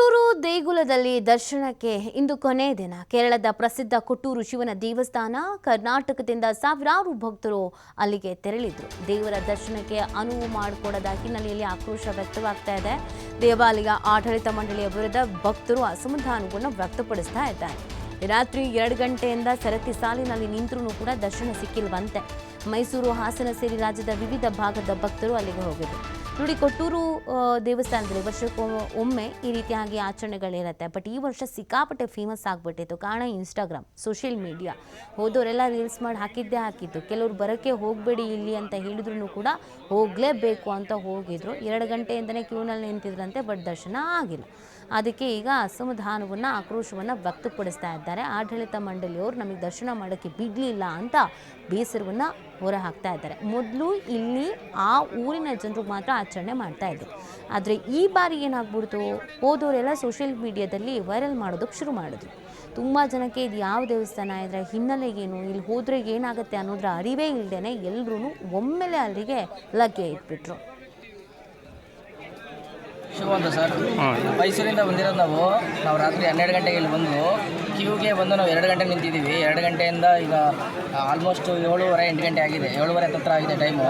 ಕೊಟ್ಟೂರು ದೇಗುಲದಲ್ಲಿ ದರ್ಶನಕ್ಕೆ ಇಂದು ಕೊನೆಯ ದಿನ. ಕೇರಳದ ಪ್ರಸಿದ್ಧ ಕೊಟ್ಟೂರು ಶಿವನ ದೇವಸ್ಥಾನ. ಕರ್ನಾಟಕದಿಂದ ಸಾವಿರಾರು ಭಕ್ತರು ಅಲ್ಲಿಗೆ ತೆರಳಿದ್ರು. ದೇವರ ದರ್ಶನಕ್ಕೆ ಅನುವು ಮಾಡಿಕೊಡದ ಹಿನ್ನೆಲೆಯಲ್ಲಿ ಆಕ್ರೋಶ ವ್ಯಕ್ತವಾಗ್ತಾ ಇದೆ. ದೇವಾಲಯ ಆಡಳಿತ ಮಂಡಳಿಯ ವಿರುದ್ಧ ಭಕ್ತರು ಅಸಮಾಧಾನವನ್ನು ವ್ಯಕ್ತಪಡಿಸ್ತಾ ಇದ್ದಾರೆ. ರಾತ್ರಿ 2 ಗಂಟೆಯಿಂದ ಸರತಿ ಸಾಲಿನಲ್ಲಿ ನಿಂತರೂ ಕೂಡ ದರ್ಶನ ಸಿಕ್ಕಿಲ್ವಂತೆ. ಮೈಸೂರು, ಹಾಸನ ಸೇರಿ ರಾಜ್ಯದ ವಿವಿಧ ಭಾಗದ ಭಕ್ತರು ಅಲ್ಲಿಗೆ ಹೋಗಿದ್ರು. ನೋಡಿ, ಕೊಟ್ಟೂರು ದೇವಸ್ಥಾನದಲ್ಲಿ ವರ್ಷಕ್ಕೊಮ್ಮೆ ಈ ರೀತಿಯಾಗಿ ಆಚರಣೆಗಳಿರುತ್ತೆ. ಬಟ್ ಈ ವರ್ಷ ಸಿಕ್ಕಾಪಟ್ಟೆ ಫೇಮಸ್ ಆಗಿಬಿಟ್ಟಿತ್ತು. ಕಾರಣ ಇನ್ಸ್ಟಾಗ್ರಾಮ್, ಸೋಷಿಯಲ್ ಮೀಡಿಯಾ. ಹೋದವರೆಲ್ಲ ರೀಲ್ಸ್ ಮಾಡಿ ಹಾಕಿದ್ದು. ಕೆಲವರು ಬರೋಕ್ಕೆ ಹೋಗಬೇಡಿ ಇಲ್ಲಿ ಅಂತ ಹೇಳಿದ್ರು ಕೂಡ ಹೋಗಲೇಬೇಕು ಅಂತ ಹೋಗಿದ್ರು. 2 ಗಂಟೆಯಿಂದನೇ ಕ್ಯೂನಲ್ಲಿ ನಿಂತಿದ್ರಂತೆ, ಬಟ್ ದರ್ಶನ ಆಗಿಲ್ಲ. ಅದಕ್ಕೆ ಈಗ ಅಸಮಾಧಾನವನ್ನು, ಆಕ್ರೋಶವನ್ನು ವ್ಯಕ್ತಪಡಿಸ್ತಾ ಇದ್ದಾರೆ. ಆಡಳಿತ ಮಂಡಳಿಯವರು ನಮಗೆ ದರ್ಶನ ಮಾಡೋಕ್ಕೆ ಬಿಡಲಿಲ್ಲ ಅಂತ ಬೇಸರವನ್ನು ಹೊರಹಾಕ್ತಾ ಇದ್ದಾರೆ. ಮೊದಲು ಇಲ್ಲಿ ಆ ಊರಿನ ಜನರು ಮಾತ್ರ ಆಚರಣೆ ಮಾಡ್ತಾ ಇದ್ರು. ಆದರೆ ಈ ಬಾರಿ ಏನಾಗ್ಬಿಡ್ತು, ಹೋದವರೆಲ್ಲ ಸೋಷಿಯಲ್ ಮೀಡಿಯಾದಲ್ಲಿ ವೈರಲ್ ಮಾಡೋದಕ್ಕೆ ಶುರು ಮಾಡಿದ್ರು. ತುಂಬ ಜನಕ್ಕೆ ಇದು ಯಾವ ದೇವಸ್ಥಾನ, ಇದರ ಹಿನ್ನೆಲೆ ಏನು, ಇಲ್ಲಿ ಹೋದರೆ ಏನಾಗುತ್ತೆ ಅನ್ನೋದ್ರ ಅರಿವೇ ಇಲ್ಲದೇ ಎಲ್ಲರೂ ಒಮ್ಮೆಲೆ ಅಲ್ಲಿಗೆ ಲಗ್ಗೆ ಇಟ್ಬಿಟ್ರು. ಶಿವ ಅಂತ ಸರ್, ಮೈಸೂರಿಂದ ಬಂದಿರೋದು ನಾವು ರಾತ್ರಿ 12 ಗಂಟೆಗೆ ಇಲ್ಲಿ ಬಂದು ಕ್ಯೂಗೆ ಬಂದು ನಾವು 2 ಗಂಟೆ ನಿಂತಿದ್ದೀವಿ. 2 ಗಂಟೆಯಿಂದ ಈಗ ಆಲ್ಮೋಸ್ಟ್ 7:30 8 ಗಂಟೆ ಆಗಿದೆ. 7:30 ಹತ್ತಿರ ಆಗಿದೆ ಟೈಮು.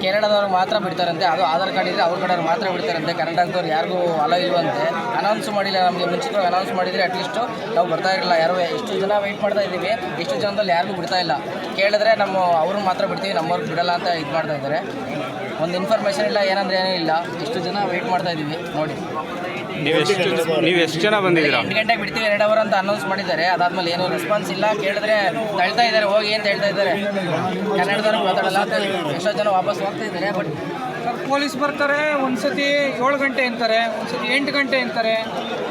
ಕೇರಳದವ್ರು ಮಾತ್ರ ಬಿಡ್ತಾರಂತೆ, ಅದು ಆಧಾರ್ ಕಾರ್ಡ್ ಇದ್ದರೆ ಅವ್ರ ಕಡೆಯವ್ರು ಮಾತ್ರ ಬಿಡ್ತಾರಂತೆ. ಕರ್ನಾಟಕದವ್ರು ಯಾರಿಗೂ ಅಲೋ ಇಲ್ವಂತೆ. ಅನೌನ್ಸ್ ಮಾಡಿಲ್ಲ, ನಮಗೆ ಮುಂಚಿತವಾಗಿ ಅನೌನ್ಸ್ ಮಾಡಿದರೆ ಅಟ್ಲೀಸ್ಟು ನಾವು ಬರ್ತಾ ಇರಲಿಲ್ಲ. ಯಾರು ಎಷ್ಟು ಜನ ವೆಯ್ಟ್ ಮಾಡ್ತಾ ಇದ್ದೀವಿ, ಎಷ್ಟು ಜನದಲ್ಲಿ ಯಾರಿಗೂ ಬಿಡ್ತಾ ಇಲ್ಲ. ಕೇಳಿದ್ರೆ ಅವ್ರನ್ನ ಮಾತ್ರ ಬಿಡ್ತೀವಿ, ನಮ್ಮವ್ರಿಗೆ ಬಿಡಲ್ಲ ಅಂತ ಇದು ಮಾಡ್ತಾ ಇದ್ದಾರೆ. ಒಂದು ಇನ್ಫಾರ್ಮೇಷನ್ ಇಲ್ಲ, ಏನಂದ್ರೆ ಏನೂ ಇಲ್ಲ. ಇಷ್ಟು ಜನ ವೆಯ್ಟ್ ಮಾಡ್ತಾ ಇದ್ದೀವಿ. ನೋಡಿ, ನೀವು ಎಷ್ಟು ಜನ ಬಂದಿದ್ದೀರಾ? 8 ಗಂಟೆಗೆ ಬಿಡ್ತೀವಿ 2 ಅವರ್ ಅಂತ ಅನೌನ್ಸ್ ಮಾಡಿದ್ದಾರೆ. ಅದಾದ್ಮೇಲೆ ಏನೂ ರೆಸ್ಪಾನ್ಸ್ ಇಲ್ಲ. ಕೇಳಿದ್ರೆ ತಳ್ತಾ ಇದ್ದಾರೆ, ಹೋಗಿ ಅಂತ ಹೇಳ್ತಾ ಇದ್ದಾರೆ. ಕನ್ನಡದವ್ರು ಮಾತಾಡಲ್ಲ ಅಂತ ಎಷ್ಟೋ ಜನ ವಾಪಸ್ ಹೋಗ್ತಾ ಇದ್ದಾರೆ. ಬಟ್ ಪೊಲೀಸ್ ಬರ್ತಾರೆ, ಒಂದ್ಸತಿ 7 ಗಂಟೆ ಅಂತಾರೆ, ಒಂದ್ಸತಿ 8 ಗಂಟೆ ಅಂತಾರೆ.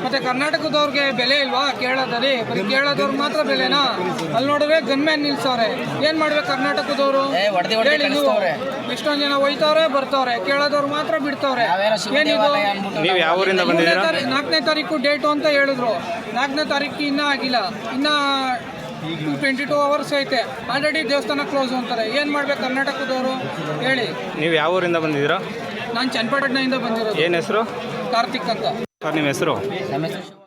ಮತ್ತೆ ಕರ್ನಾಟಕದವ್ರಿಗೆ ಬೆಲೆ ಇಲ್ವಾ ಕೇರಳದಲ್ಲಿ? ಬರೀ ಕೇರಳದವ್ರಿಗೆ ಮಾತ್ರ ಬೆಲೆನಾ? ಅಲ್ಲಿ ನೋಡಿದ್ರೆ ಗನ್ಮ್ಯಾನ್ ನಿಲ್ಸವ್ರೆ. ಏನ್ ಮಾಡ್ಬೇಕು ಕರ್ನಾಟಕದವರು? ಎಷ್ಟೊಂದು ಜನ ಹೋಯ್ತವ್ರೆ, ಬರ್ತವ್ರೆ. ಕೇರಳದವ್ರು ಮಾತ್ರ ಬಿಡ್ತವ್ರೆ. ಏನಿದು? ನೀವು ಯಾವ ಊರಿಂದ ಬಂದಿದ್ದೀರಾ? 4ನೇ ತಾರೀಕು ಡೇಟು ಅಂತ ಹೇಳಿದ್ರು. 4ನೇ ತಾರೀಕು ಇನ್ನೂ ಆಗಿಲ್ಲ. ಇನ್ನ 22 ಅವರ್ಸ್ ಐತೆ. ಆಲ್ರೆಡಿ ದೇವಸ್ಥಾನ ಕ್ಲೋಸ್ ಅಂತಾರೆ. ಏನು ಮಾಡ್ಬೇಕು ಕರ್ನಾಟಕದವರು ಹೇಳಿ? ನೀವು ಯಾವ ಊರಿಂದ ಬಂದಿದ್ದೀರಾ? ನಾನು ಚನ್ನಪಟ್ಟಣದಿಂದ ಬಂದಿರೋದು. ಏನು ಹೆಸರು? ಕಾರ್ತಿಕ್ ಅಂತ. ಸರ್, ನಿಮ್ಮ ಹೆಸರು? ನಮ್ಮ ಹೆಸರು